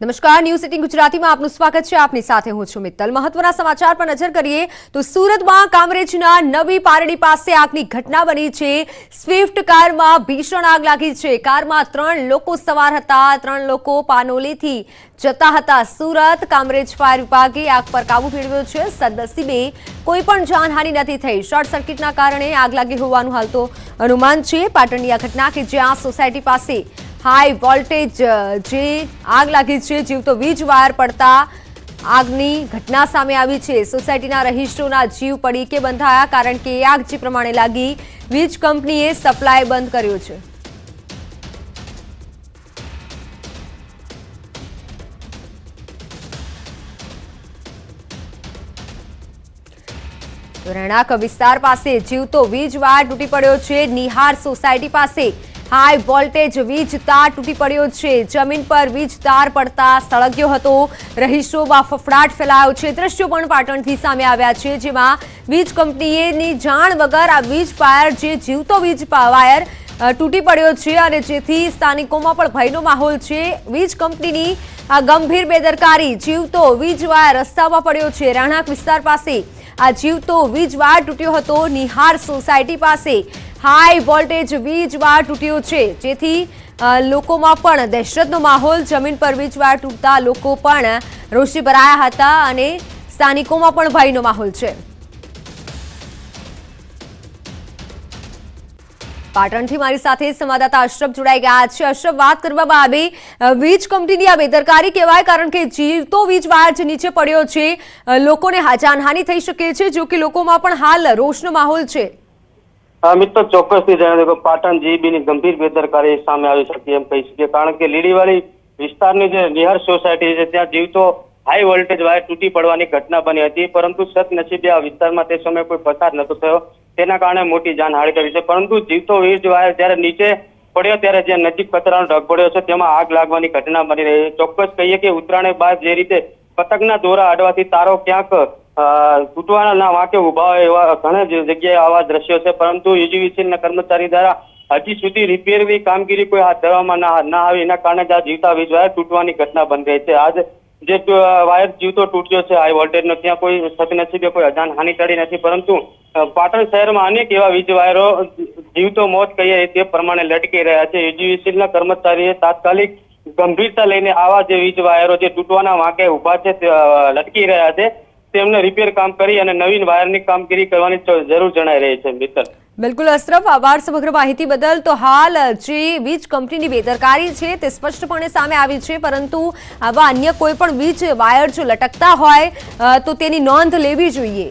નમસ્કાર, ન્યૂઝ 18 ગુજરાતીમાં આપનું સ્વાગત છે। આપની સાથે હું છું મિત્તલ। મહત્વના સમાચાર પર નજર કરીએ તો સુરતમાં કામરેજના નવી પારડી પાસે આગની ઘટના બની છે। સ્વિફ્ટ કારમાં ભીષણ આગ લાગી છે। કારમાં 3 લોકો સવાર હતા। 3 લોકો પાનોલીથી જતા હતા। સુરત કામરેજ ફાયર વિભાગે આગ પર કાબુ મેળવ્યો છે। સદનસીબે કોઈ પણ જાનહાનિ નથી થઈ। શોર્ટ સર્કિટના કારણે આગ લાગી હોવાનું હાલ તો અનુમાન છે। પાટણની આ ઘટના કે જ્યાં સોસાયટી પાસે हाई वोल्टेज जे आग लगी है, जीवतो वीज वायर पड़ता આગની ઘટના સામે આવી છે। સોસાયટીના રહીશોના જીવ પડી કે બંધાયા, કારણ કે આગ જે પ્રમાણે લાગી વીજ કંપનીએ સપ્લાય બંધ કર્યો છે। રહેણાંક વિસ્તાર પાસે જીવતો વીજ વાયર તૂટી પડ્યો છે। નિહાર સોસાયટી પાસે हाई वोल्टेज वीज तार तूटी पड़्यो छे। जमीन पर वीज तार पड़ता सळग्यो हतो। रहीशोमां फफड़ाट फैलायो छे। दृश्यो पण पाटणथी सामे आव्या छे, जेमां वीज कंपनीनी जाण वगर आ वीज वायर जे जीवतो वीज वायर तूटी पड़्यो छे अने जेथी स्थानिकोमां पण भयनो माहोल छे। वीज कंपनीनी आ गंभीर बेदरकारी, जीवतो वीज वायर रસ્તામાં પડ્યો છે। રહેણાંક વિસ્તાર પાસે આ જીવતો વીજ વાયર તૂટ્યો હતો। નિહાર સોસાયટી પાસે हाई वोल्टेज वीज वायर तूट्यो छे, जेथी लोकोमां पण दहशतनो माहोल। जमीन पर वीज वायर तूटता लोको पण रोषी भराया हता अने स्थानिकोमां पण भयनो माहोल छे। પાટણથી મારી સાથે સંવાદદાતા અશરફ જોડાઈ ગયા છે। અશરફ, વાત કરવામાં આવે વીજ કંપનીની આ બેદરકારી કહેવાય, કારણ કે જીવતો વીજ વાયર જે નીચે પડ્યો છે, લોકોને જાનહાનિ થઈ શકે છે, જો કે લોકોમાં પણ હાલ રોષનો માહોલ છે। મિત્ર, ચોક્કસથી જણાવ્યું કે પાટણ જીબીની ગંભીર બેદરકારી સામે આવી શકે એમ કહી શકીએ, કારણ કે લીડીવાળી વિસ્તારની જે નિહાર સોસાયટી છે ત્યાં જીવતો હાઈ વોલ્ટેજ વાયર તૂટી પડવાની ઘટના બની હતી, પરંતુ સદનસીબે આ વિસ્તારમાં તે સમયે કોઈ પસાર નતો થયો, તેના કારણે મોટી જાનહાનિ કરી છે। પરંતુ જીવતો વીજ વાયર જ્યારે નીચે પડ્યો ત્યારે જે નજીક કચરાનો ઢગ પડ્યો છે તેમાં આગ લાગવાની ઘટના બની રહી। ચોક્કસ કહીએ કે ઉત્તરાયણ બાદ જે રીતે પતંગના દોરા અડવાથી તારો ક્યાંક તૂટવાના વાંકે ઉભા હોય એવા ઘણા જગ્યાએ આવા દ્રશ્યો છે, પરંતુ યુજીવીસીએલના કર્મચારી દ્વારા હજી સુધી રિપેરની કામગીરી કોઈ હાથ ધરવામાં ના આવી, એના કારણે જ આ જીવતા વીજ વાયર તૂટવાની ઘટના બની રહી છે। આજ જે વાયર જીવતો તૂટ્યો છે હાઈ વોલ્ટેજનો, ત્યાં કોઈ સદનસીબે કોઈ જાનહાનિ ટળી નથી, પરંતુ પાટણ શહેરમાં અનેક એવા વીજ વાયરો જીવતો મોત કહીએ તે પ્રમાણે લટકી રહ્યા છે। યુજીવીસીએલના કર્મચારીએ તાત્કાલિક ગંભીરતા લઈને આવા જે વીજ વાયરો જે તૂટવાના વાંકે ઉભા છે લટકી રહ્યા છે તેમને રિપેર કામ કરી અને નવીન વાયરની કામગીરી કરવાની જરૂર જણાઈ રહી છે। મિત્ર, બિલકુલ અશરફ, આભાર સમગ્ર માહિતી બદલ। તો હાલ જે વીજ કંપનીની બેદરકારી છે તે સ્પષ્ટપણે સામે આવી છે, પરંતુ આવા અન્ય કોઈ પણ વીજ વાયર જો લટકતા હોય તો તેની નોંધ લેવી જોઈએ।